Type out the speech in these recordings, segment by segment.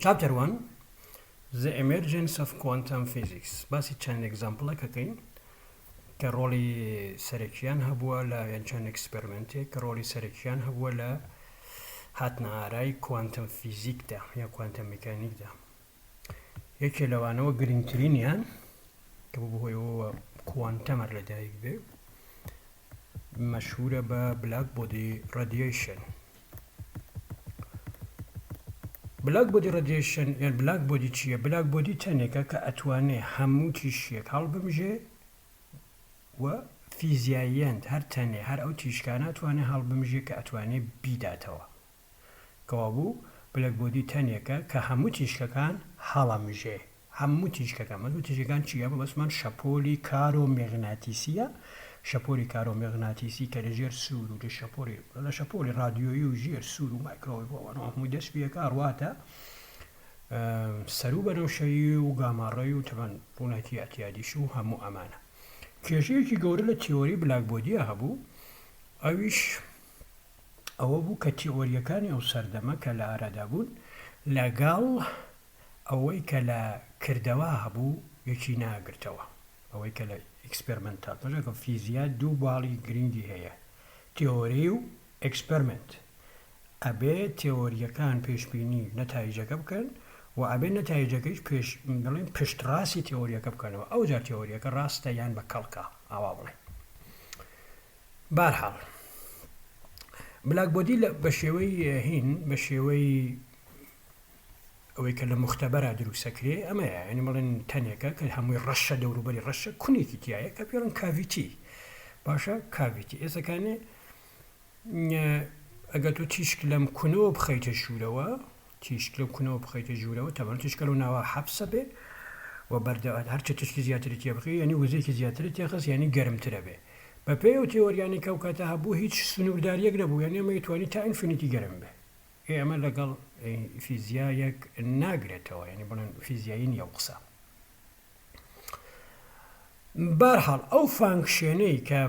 Chapter 1 The Emergence of Quantum Physics باسی چەند ئەگزامپڵەکەکەین کە ڕۆڵی سەرەکیان هەبووە لە یان چەند ئەکسپەریمنتێک کە ڕۆڵی سەرەکیان هەبووە لە هاتنە ئارای کوانتم فیزیکدا یا کوانتم میکانیکدا. یەکێ لەوانەوە گرنگترینیان کە بۆهۆیەوە کوانتەمەر لەدایک بێ مەشهورە بە بلاک بۆدی ڕادیێشن. بلاک بۆدی ڕادیێشن یان بلاک بۆدی چییە؟ بلاک بۆدی تەنێکە کە ئەتوانێت هەموو تیشێک هەڵبمژێ و فیزیاییان هەر تەنێ هەر ئەو تیشکانە ئەتوانێت هەڵبمژێ کە ئەتوانێت بیداتەوە. کەوابوو بلاک بۆدی تەنێکە کە هەموو تیشکەکان هەڵەمژێ. هەموو تیشکەکان مەزوو تیشکەکان چییە؟ بەسمان شەپۆلی کارۆمێغناتیسیە. شەپۆلی کارۆمێغناتیسی کە لەژێر سوور و لە شەپۆلی رادیۆیی و ژێر سوور و مایکرۆوێڤەوە هەمووی دەست پێەکە ڕواتە سەر و بەنەوشەیی و گاماڕێی و تەمان ڕووناکی ئەتیادیش و هەموو ئەمانە. کێشەیەکی گەورە لە تیۆری بلاک بۆدیە هەبوو، ئەویش ئەوە بوو کە تیۆریەکانی ئەو سەردەمە کە لە ئارادا بوون لەگەڵ ئەوەی کە لە کردەوە هەبوو یەکی ناگرتەوە. ئەوەی کە لە ئەکسپەریمنتال مەژەکە فیزیا دوو باڵی گرنگی هەیە، تیۆری و ئەکسپەریمنت. ئەبێ تیۆریەکان پێشبینی نەتایجەکە بکەن و ئەبێ نەتایجەکەیش بڵێن پشتڕاستی تیۆریەکە بکەنەوە. ئەو جار تیۆریەکە ڕاستە یان بە کەڵکە ئاوا بڵێن. بارحاڵ بلاک بۆدی بە شێوەی هین بە شێوەی ئەوەی کە لە مختبەرە دروستەکرێ ئەمەیە، ینی بڵێن تەنێکە کە هەمووی ڕەشە دەوروبەری ڕەشە کونێکی تایە کە پێڵن کاڤیتی. باشە کاڤیتی ئێستاکانێ ئەگەر تۆ تیشک لەم کونەوە بخەیتە ژوورەوە تیشک لەم کونەوە بخەیتە ژوورەوە تەمەن تیشکە و ناوە حەبسە بێ و بەردەوات هەرچە تشکی زیاتری تێ بخی ینی وزەیەکی زیاتر تێخست ینی گەرمترە بێ. بە پێی و تێوەریانی کە کاتە هەبوو هیچ سنوورداریەک نەبوو، یعنی ئەمە توانی تا ئینفینیتی گەرم بێ. ئێمە لەگەڵ فیزیایەک ناگرێتەوە، ینی بڵێن فیزیایی نیە قسە. بارحاڵ ئەو فانکشێنەی کە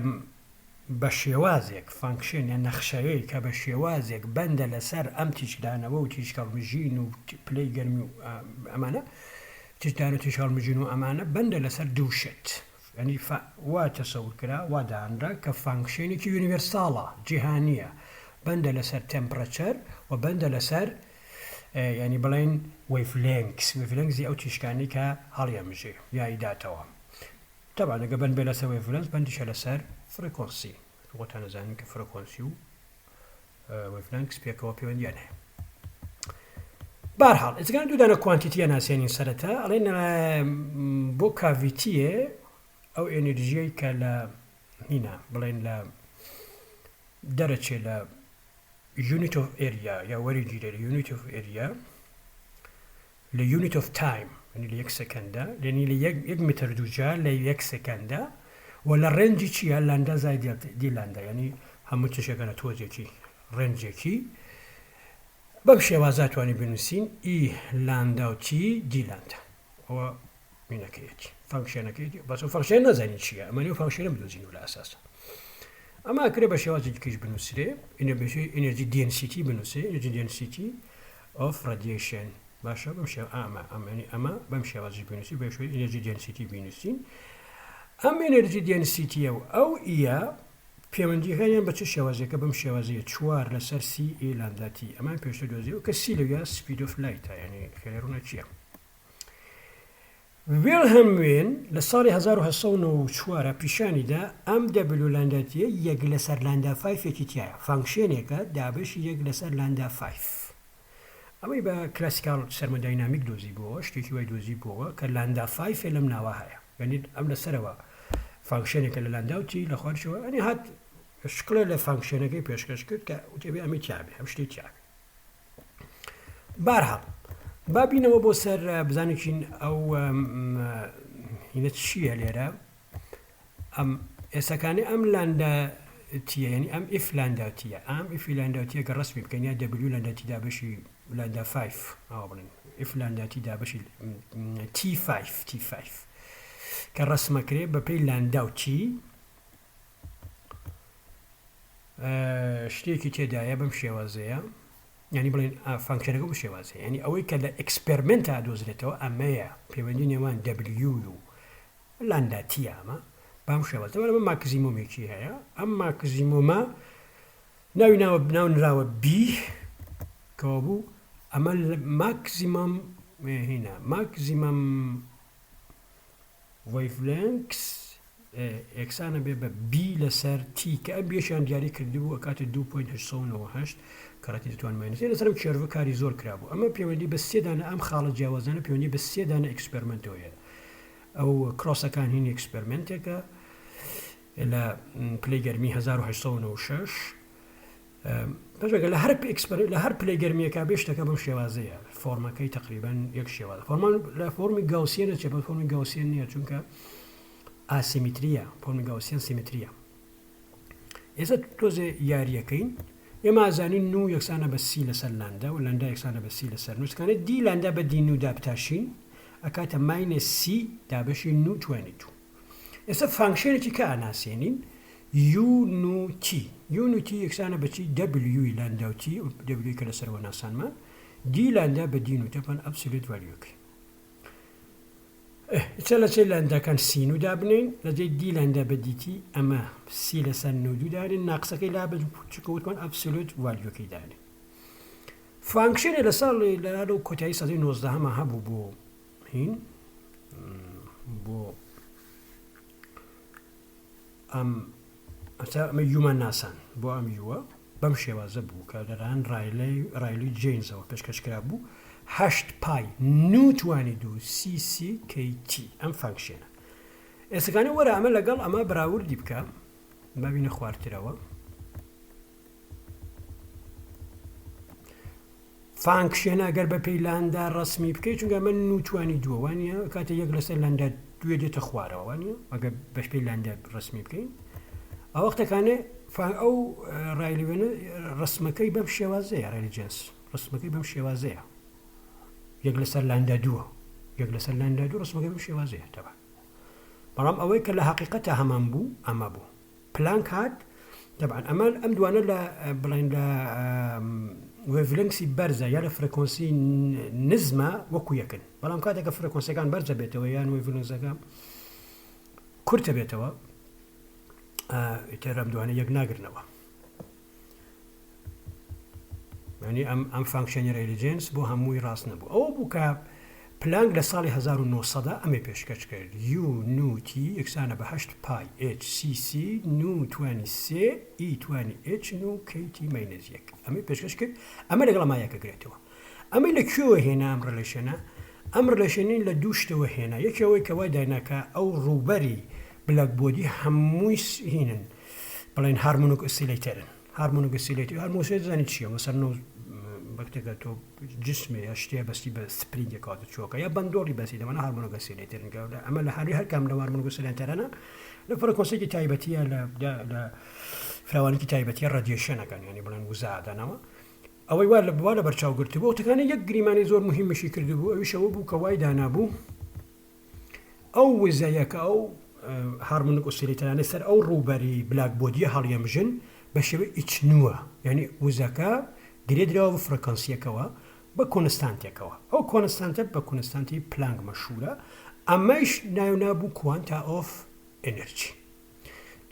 بە شێوازێک فانکشن یا نەخشەیەی کە بە شێوازێک بەندە لەسەر ئەم تیشکدانەوە و تیشکەڵمژین و پلەی گەرمی و ئەمانە تیشدانە تیشکەڵمژین و ئەمانە بەندە لەسەر دووشت، ینی وا تەسەور کرا وا دانرا کە فانکشێنێکی یونیڤەرساڵە جیهانیە، بەندە لەسەر تەمپرەچەر و بەندە لەسەر ینی بڵێن وێڤلێنگزی ئەو تیشکانی کە هەڵیەمژێ یای داتەوە. تەبان ئەگە بەند بێ لەسەر وێڤلێنگ بەندیشە لەسەر فرێکۆنسی. خۆتان نەزانین کە فرێکۆنسی و وێڤلێنگز پێکەوە پەیوەندیان هەیە. بارحاڵ ئێستاکان دوودانە کوانتیتیە ناسێنین سەرەتا ئەڵێن بۆ کاڤیتیە ئەو ئێنێرژیەی کە لە هینە بڵێن لە دەرەچێ لە unit of area یا وەریگیرە لە unit of area لە unit of time ینی لە 1 سەکەندە لێنی لە 1 متر دووجا لە 1 سەکەندە و لە ڕێنجی چیە لاندا زای دیلاندا، ینی هەموو تشەکەنە تۆزێکی ڕێنجێکی بەم شێوازە توانی بنووسین ئی لاندا و تی دیلاندا. ئەوە مینەکەیەتی فانکشێنەکەیەتی بەس و فانکشێن نەزانین چییە، ئەمەنی و فانکشێنە بدۆزین و لە ئەساسە. ئەمە کرێ بە شێوازێکیش بنووسرێ ئێنەرجی دێنسیتی بنووسێ ئێنەرجی دێنسیتی ئۆف ڕادیێشن. باشە بەم شێوە ئەمە بەم شێوازی بنووسی بە شێوەی ئێنەرجی دێنسیتی بنووسین. ئەم ئێنەرجی دێنسیتیە و ئەو ئیە پەیوەندیەکانیان بە چ شێوازێکە بەم شێوازەیە 4 لەسەر سی ئێ لاندا تی. ئەمان پێشتر دۆزیەوە کە سی لەویا سپید ئۆف لایتە، ینی خێرونە چییە؟ ویلهەلم وێن لە ساڵی 1994 پیشانیدا ئەم دەبلو لاندا تیە 1 لەسەر لاندا 5ێکی تایە، فانکشێنێکە دابشی 1 لەسەر لاندا 5. ئەمەی بە کلاسیکال سەرمۆداینامیک دۆزی بووە، شتێکی وای دۆزی بووە کە لاندا 5 لەم ناوە هەیە، ینی ئەم لەسەرەوە فانکشێنێکە لە لاندا و تی لە خوارشەوە ئەنی هات شکڵێ لە فانکشێنەکەی پێشکەش کرد کە وتێبێ ئەمەی تیابێ ئەم شتێ تیابێ. بارحاڵ بابینەوە بۆ سەر بزانێکین ئەو هینە چییە لێرە ئەم ئێستاکانی ئەم لانداتیە، ینی ئەم ئیف لانداتیە ئەم ئیفی لانداتیە کە ڕسمی بکەین یا دەبلیو لانداتی دابشی لاندا 5 ئەوە بڵێن ئیف لانداتی دابشی T5 کە ڕسمەکرێ بە پێی لاندا و تی شتێکی تێدایە بەم شێوازەیە يعني بڵێن فانکشنەکە بۆ شێوازە ینی ئەوەی کە لە ئەکسپەرمنت دۆزرێتەوە ئەمەیە پەیوەندی نێوان W و لاندا تی ئەمە بام شێوازە ئەمە ماکزیمۆمێکی هەیە ئەم ماکزیمۆمە ناوی ناونراوە B کەەوە بوو ئەمە ماکزیمەم هینە ماکزیمەم ویڤلنکس ئێکسانە بێ بە B لەسەر تی کە ئەم بێشیان دیاری کردبوو کاتە 2.8 کەڕەتی دەتوانمانێت لەسەرم کێرڤە کاری زۆر کرابوو ئەمە پەیوەندی بە سێدانە ئەم خاڵە جیاوازانە پەیوەندی بە سێدانە ئەکسپەرمنتەوەیە ئەو کرۆسەکان هینی ئەکسپەرمنتێکە لە پلەی گەرمی 1896 بەژێکە لە هەر پلەی گەرمیەکە بێشتەکە بەم شێوازەیە فۆرمەکەی تقریبان یەک شێوازە فۆرمان لە فۆرمی گاوسیەنە چێ بە فۆرمی گاوسیەن نییە چونکە ئاسیمیتریە فۆرمی گاوسیەن سیمتریە ئێستا تۆزێ یاریەکەین ئێمە ئازانین نو یەکسانە بە سی لەسەر لاندا و لاندا یەکسانە بە سی لەسەر نووسکانێت دی لاندا بە دی نو دابتاشین ئەکاتە ماینە سی دابشی نو 22 ئێستا فانکشنێکی کە ئاناسێنین یو نو تی یەکسانە بەچی W لاندا و تی W کە لەسەرەوە ناسانمان دی لاندا بە دی نو تەپەن ئەبسولوت ڤالیۆکەی چە لە چێ لانداکان سی نو دابنین لەجێ دی لاندا بە دیتی ئەمە سی لەسەر نودو دارین ناقسەکەی لا بە چکەوتمان ئەبسولوت ڤالیۆکەی دارین فانکشنێ لە ساڵی لە کۆتایی سەدەی 19 هەبوو بۆ هین بۆ ئەمە یومان ناسان بۆ ئەم یووە بەم شێوازە بوو کە دەران ڕایلی جینزەوە پێشکەشکرا بوو 8 پای نوتوانی دو سی کەیتی ئەم فانکشنە ئێستەکانی وەرە ئەمە لەگەڵ ئەمە بەراوردی بکە ببینە خواردترەوە فانکشنە گەر بە پێی لاندا ڕسمی بکەیت چونکە من نوتوانی دووەوانە کاتە یەک لەسەر لاندا دوێ دێتە خوارەوەوانە ئەگەر بەش پێی لاندا ڕسمی بکەین ئەو وەختەکانێ ئەو ڕایلیوێنە ڕسمەکەی بەم شێوازەیە ڕایلی جنس ڕسمەکەی بەم شێوازەیە یەک لەسەر لاندا دووە یەک لەسەر لاندا دوو ڕسمەکەی بەم شێوازەیە تەبع بەڵام ئەوەی کە لە حەقیقەتە هەمان بوو ئەمە بوو پلانک هات طبعا ئەم دوانە لە بڵین لە وێڤلنگسی بەرزە یا لە فرەکۆنسی نزمە وەکو یەکن بەڵام کاتێکە فرەکۆنسیەکان بەرزە بێتەوە یان وێڤلنگزەکە کورتە بێتەوە ئیتر ئەم دوانە یەک ناگرنەوە ینی ئەم فانکشنی ڕایلی جینس بۆ هەمووی ڕاست نەبوو ئەوە بوو کە پلانک لە ساڵی 1900 ئەمێ پێشکەش کرد یو نو تی یەکسانە بە 8 پای HCC نو 23 E20H نو KT ماینەس یەک ئەمێ پێشکەش کرد ئەمە لەگەڵ مایەکە گرێتەوە ئەمەی لە کوێوە هێنا ئەم ڕێلەشنە ئەم ڕێلەشنین لە دوو شتەوە هێنا یەکەوەی کە وای دایناکە ئەو ڕووبەری بلاکبۆردی هەمووی هینن بڵێن هارمۆنیک ئۆسیلەیتەرن هارمۆنیک ئۆسیلەیتەر هارمۆنیک زانیت چییە مەسەر وەختێکە تۆ جسمێ یا شتێ بەستی بە سپرینگە کاتە چۆکە یا بەندۆڕی بەسی دەمەە هارمۆنیک ئۆسیلەیتەرن ئەمە لە هەر کام لە هارمۆنیک ئۆسیلەیتەرانە لە فڕکۆنسێکی تایبەتیە لە فراوانێکی تایبەتیە ڕادیێشنەکان ینی بڵێن وزادانەوە ئەوەی وا لە بەرچاوگرتبوو تەکانە یەک گریمانی زۆر مهمشی کردبوو ئەویشەوە بوو کە وای دانابوو ئەو وزایەکە ئەو هارمۆنیک ئۆسیلەیتەرانە سەر ئەو ڕووبەری بلاکبۆردیە هەڵیەمژن بە شێوەی ئیچنووە یعنی وزەکە درێدراوە بە فرەکەنسیەکەوە بە کۆنستانتێکەوە ئەو کۆنستانتە بە کۆنستانتی پلانک مەشهورە ئەمەش ناونابوو کوانتا ئۆف ئێنەرجی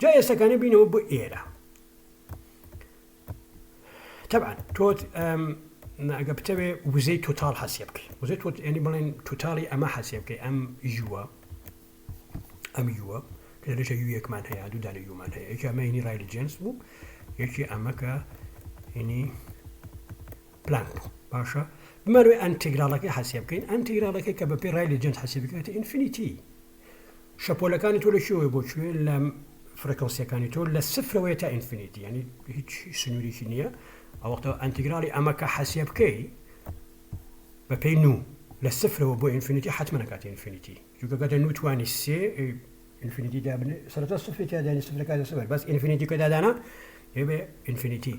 جا ئێستەکانە بینەوە بۆ ئێرە طبعا تۆ ئەگە بتەوێ وزەی تۆتال حەسێ بکەی وزەی تۆ ینی بڵێن تۆتاڵی ئەمە حەسێ بکەی ئەم یووە کە لەژە یو یەکمان هەیە دوودانە یومان هەیە یەکی ئەمە هینی ڕایلی جینس بوو یەکی ئەمە کە هینی پلانک بوو باشە بمەروێ ئەنتیگراڵەکەی حەسێ بکەین ئەنتیگراڵەکەی کە بە پێی ڕایلی جینس حەسێ بکاتە ئینفینیتی شەپۆلەکانی تۆ لە شێوەیە بۆ کوێ لە فرەکەنسیەکانی تۆ لە سفرەوەیە تا ئینفینیتی ینی هیچ سنووریکی نییە ئەوەختەوە ئەنتیگراڵی ئەمە کە حەسێ بکەی بە پێی نو لە سفرەوە بۆ ئینفینیتی حتممە نکاتی ئینفینیتی چونکە کاتە نوتوانی سێ ئینفینیتی دابنێ سەرەتا سفری تیادانی سفرەکاتە سفر بەس ئینفینیتی کە دادانا هێبێ ئینفینیتی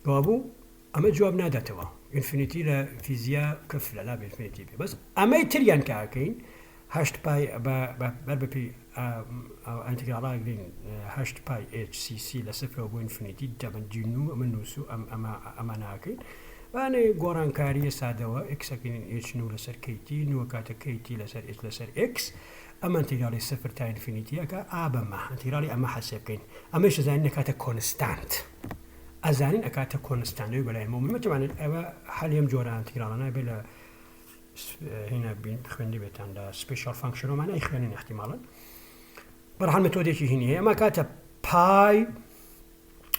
بوو ئەمە جواب ناداتەوە ئینفینیتی لە فیزیا کەف لە لا ئینفینیتی بێ بەس ئەمەی تریان کاکەین 8 پای بەر بەپی ئەنتیگراڵاگرین 8 پای HCC لە سفرەوە بۆ ئینفینیتی دەبن جینو ئەمە نووس و ئەمە ناکەین واني گۆڕان کاریە سادەوە ئکسەکەین h نو لەسەر کەیتی نووە کاتە کەیتی لەسەر h لەسەر x ئەمە ئەنتیگرالی سفر تا ئینفینیتیەکە ئابەمە ئەنتیگرالی ئەمە حەسێ بکەین ئەمەش دەزانین ئەکاتە کۆنستانت ئەزانین ئەکاتە کۆنستانەوەی بەلایەنەوە مەتوانێت ئەوە حەلیم جۆرە ئەنتیگراڵانە بێ لە هنا بین خوێندی بێتان لە سپیشال فانکشنۆمانای خوێنین احتیماڵن بەرهەڵ مێتۆدێکی هینی ئەمە کاتە پای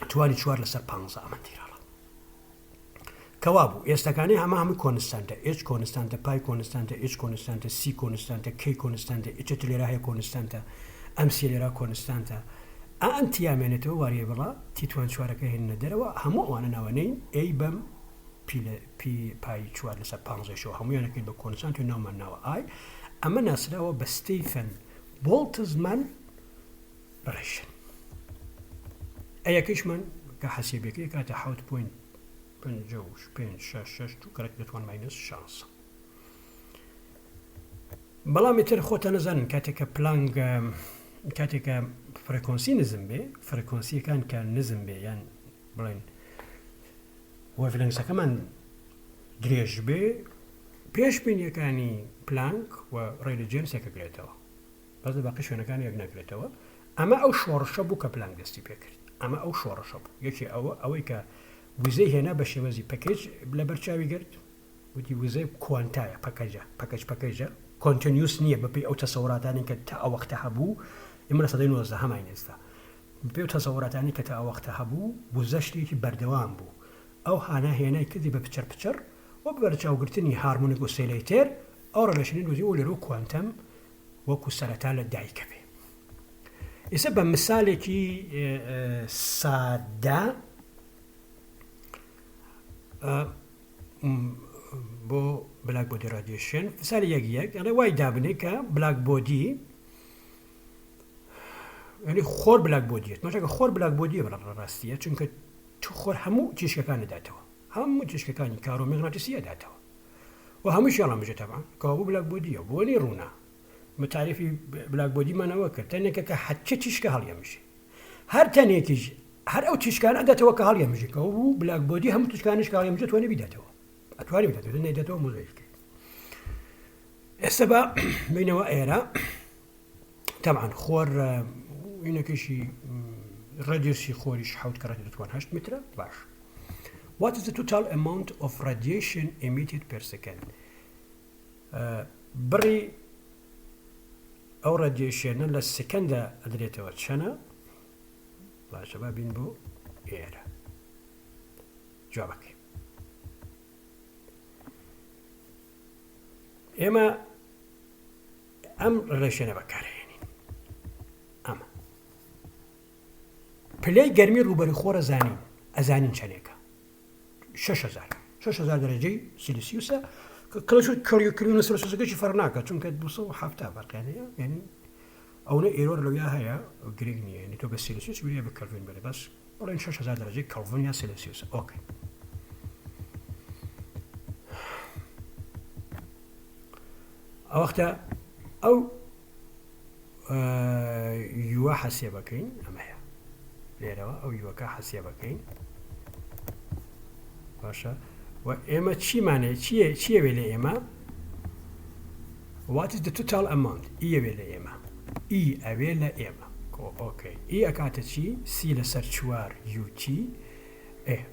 توانی 4 لەسەر 15 ئەمە ئەنتیگراڵە کەوا بوو ئێستەکانی هەموو کۆنستانتە h کۆنستانتە پای کۆنستانتە h کۆنستانتە c کۆنستانتە k کۆنستانتە h لێرە هەیە کۆنستانتە ئەم c لێرە کۆنستانتە ئەنتیامێنێتەوە واریە بڵا تیتوان 4ەکە هێنە دەرەوە هەموو ئەوانە ناوەنەین a بەم پای 4 لەسەر 15 هەموویانەکەی بە کۆنستانت و ناومان ناوە ئای ئەمە ناسراوە بە ستیفن بۆڵتزمان ڕێشن ئەیەکەیشمان کە حەسیبەکەی کاتە 7.56 کەرەک دەتوان ماینەس 16 بەڵامی تر خۆتە نەزانن کاتێککە پلانگ کاتێکە فرەکۆنسی نزم بێ فرەکۆنسیەکان کە نزم بێ یان بڵێن وەڤلەنگسەکەمان درێژ بێ پێش بینیەکانی پلانک و ڕێلجێنسێکەکرێتەوە بەس باقی شوێنەکان یەک نەکرێتەوە ئەمە ئەو شۆڕشە بوو کە پلانک دەستی پێکرد ئەمە ئەو شۆڕشە بوو یەکی ئەوەی کە وزەی هێنا بە شێوەزی پەکێج لە بەرچاوی گرت وتی وزەی کوانتایە پەکەجە کۆنتینیوس نییە بەپێی ئەو تەسەوراتانی کە تا ئەوەختە هەبوو ئێمە لە سەدەی 19 هەمای ئێستا بەپێی ئەو تەسەوراتانی کە تا ئەوەختە هەبوو وزە شتێکی بەردەوام بوو ئەو هانا هێنای کردی بە پچەر و بەرچاوگرتنی هارمۆنیک و سێلەیتر ئەو ڕەلەشنی دۆزی و لەرۆ کوانتەم وەکو سەرەتا لە دایکە بێ ئێستا بە مثالێکی سادە بۆ بلاک بۆدی ڕادیۆشن مثالی یەک ئەڵێ وای دابنێ کە بلاک بۆدی ینی خۆر بلاک بۆدیێت مەشەکە خۆر بلاک بۆدیە بە ڕاستیە چونکە تو خۆر هەموو تیشکەکان دەداتەوە هەموو تیشکەکانی کارۆمێغناتیسیە داتەوە و هەمووش یاڵام بژێت تەبان کەوا بوو بلاک بۆدیە بۆنی ڕوونا متعریفی بلاک بۆدیمانەوە کرد تەنێکە کە حەچە تیشکە هەڵیەمژی هەر تەنێکیش هەر ئەو تیشکانە دەتەوە کە هەڵیەمژی کەوا بوو بلاک بۆدی هەموو تیشکانش کە هەڵیەمژێت توانێ بیداتەوە ئەتوانی بداتەوە نەیداتەوە مۆزاییکە ئێستا بە بینەوە ئێرە تەبعاً خۆر وینەکەشی ڕادیۆسی خۆریش 7 کەڕەتی دەتوان 8 مترە باش What is the total amount of radiation emitted per second? بڕی ئەو ڕادیۆشنە لە سکەندە ئەدرێتەوە چەنە باشە با بین بۆ ئێرە جوابەکەی ئێمە ئەم ڕێشێنە بەکارهێنین ئەمە پلەی گەرمی ڕوبەری خۆرە زانین ئەزانین چەندێکە 6,000 دەرەجەی سیلیسیوسە کەلەش کەلیۆکردنە سەرسوزەکەشی فەرناکە چونکە 270 بەرقیانەیە یعنی ئەوە ئێرۆر لەویا هەیە گرنگ نییە یعنی تۆ بە سیلیسیوس ویە بە کەلڤین بێت بەس بەڵێن 6,000 دەرەجەی کەلڤین یا سیلیسیوس ئۆکەی ئەوەختە ئەو یوە حەسێ بەکەین ئەمە هەیە لێرەوە ئەو یوەکە حەسێ بەکەین باشە و ئێمە چیمانێ چیە وێ لە ئێمە What is the total amount ئیە وێ لە ئێمە ئی ئەوێ لە ئێمە ئۆکەی ئی ئەکاتە چی سی لەسەر 4 یوتی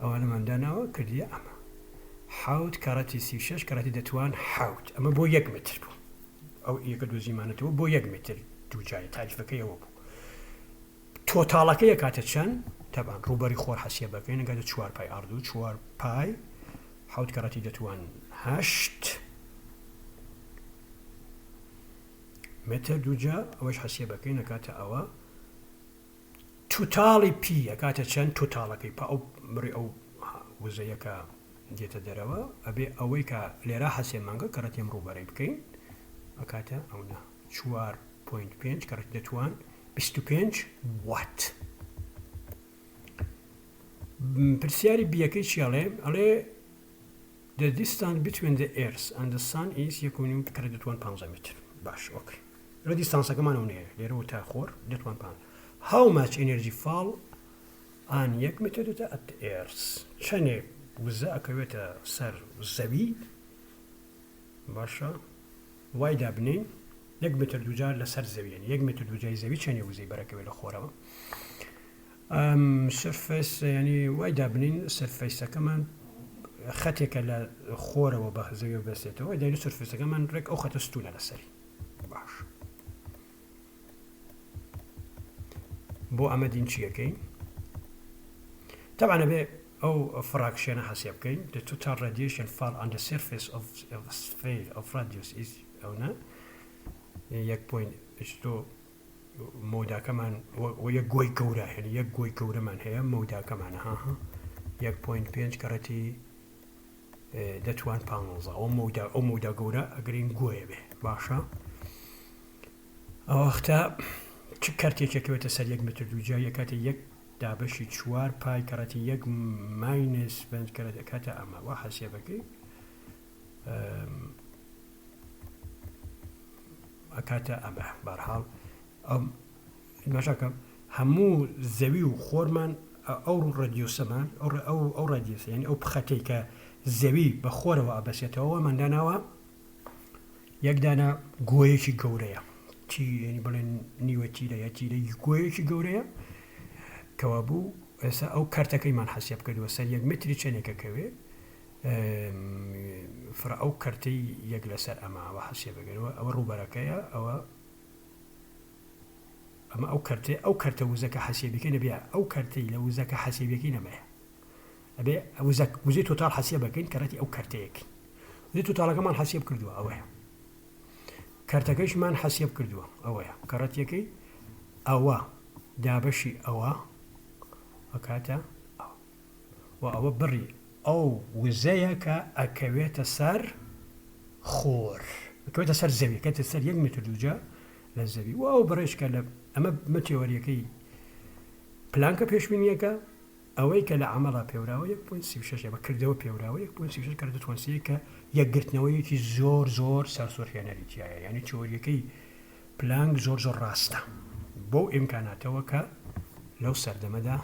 ئەوانەمانداناوە کردیە ئەمە 7 کەڕەتی 36 کەڕەتی دەتوان 7 ئەمە بۆ 1 متر بوو ئەو ئیەکە دۆزیمانێتەوە بۆ 1 متر دووجای تاریفەکەیەوە بوو تۆتاڵەکەی کاتە چەند تەبان ڕوبەری خۆر حەسیە بەکەین ئەگەر 4 پای ئاردوو 4 پای 7 کەڕەتی دەتوان 8 متر دووجا ئەوەش حەسیە بەکەین ئەکاتە ئەوە توتاڵی پی ئەکاتە چەند توتاڵەکەی پا ئەو بڕی ئەو وزەیەکە دێتە دەرەوە ئەبێ ئەوەی کە لێرە حەسێ مانگە کەڕەتیم ڕوبەرەی بکەین ئەکاتە ئەوە 4.5 کەڕەتی دەتوان 25 وات پرسیاری بیەکەی چیاڵێ ئەڵێ the distance between the earth and the sun is 1.5 کەڕەتی دەتوان 15 متر باش ئۆکەی لە دیستانسەکەمانەوە نیە لێرەوە تا خۆر دەتوان 15 how much energy fall on 1 meter at the earth چەندێک وزە ئەکەوێتە سەر زەوی باشە وای دابنین 1 متر دووجار لەسەر زەویێن 1 متر دووجای زەوی چەندێ وزەی بەرەکەوێت لە خۆرەوە سرفس ینی وای دابنین سرفەیسەکەمان خەتێکە لە خۆرەوە بە زەوی بەسێتەوە دەری سرفەسەکەمان ڕێک ئەو خەتە ستوونە لەسەری باش بۆ ئەمە دین چیەکەین طبعا بێ ئەو فراکشنە حەسێ بکەین the total radiation fall on the surface of a sphere of radius is ئەوە 1.2 مۆداکەمان و یەک گۆی گەورە هێن یەک گۆی گەورەمان هەیە مۆداکەمانە ها 1.5 کەڕەتی دەتوان 15 ئەو مۆدا گەورە ئەگەرین گۆیە بێ باشە ئەو وەختە چ کارتێکێکەوێتە سەر 1 متر دووجای کاتێ 1 دابەشی 4 پای کەڕەتی 1 ماینس 5 کەرەت کاتە ئەمە وا حەسێبەکەی ئەکاتە ئەمە بەرحاڵ ماشاکەم هەموو زەوی و خۆرمان ئەو ڕادیۆسەمان ئەو ڕادیۆسە یعنی ئەو پخەتەی کە زەوی بە خۆرەوە ئەبەسێتەوە ماداناوە یەک دانە گۆیەکی گەورەیە چی ینی بڵێن نیوە تیرە یا تیرەی گۆیەکی گەورەیە کەوا بوو ئێستا ئەو کارتەکەیمان حەسێب کردووە سەر 1 متری چەندێکەکەوێ فرە ئەو کارتەی یەک لەسەر ئەماوە حەسێبەگەرەوە ئەوە ڕووبەرەکەیە ئەوە ئەمە ئەو کارتە وزەکە حەسێبەکەی نەبێ ئەو کارتەی لە وزەکە حەسێبەکەی نەمەیە ئەبێ وزەی تۆتال حەسێبەکەین کەڕەتی ئەو کارتەیەکی وزەی تۆتالەکەمان حەسێب کردووە ئەوەیە کارتەکەیشمان حەسێب کردووە ئەوەیە کەڕەتیەکەی ئەوە دابەشی ئەوە ئەکاتە و ئەوە بڕی ئەو وزەیە کە ئەکەوێتە سەر خۆر ئەکەوێتە سەر زەوی کەوێتە سەر 1 متر دووجا لە زەوی و ئەو بڕێشکە لە ئەمە مەتێوەریەکەی پلانکە پێشبینیەکە ئەوەی کە لە عەمەڵا پێوراوە 1.36 بەکردەوە پێوراوە 1.36 کە دەتوانسیە کە یەکگرتنەوەیەکی زۆر سەرسوڕهێنەریتیایە یعنی تێوەریەکەی پلانک زۆر ڕاستە بۆ ئیمکاناتەوە کە لەو سەردەمەدا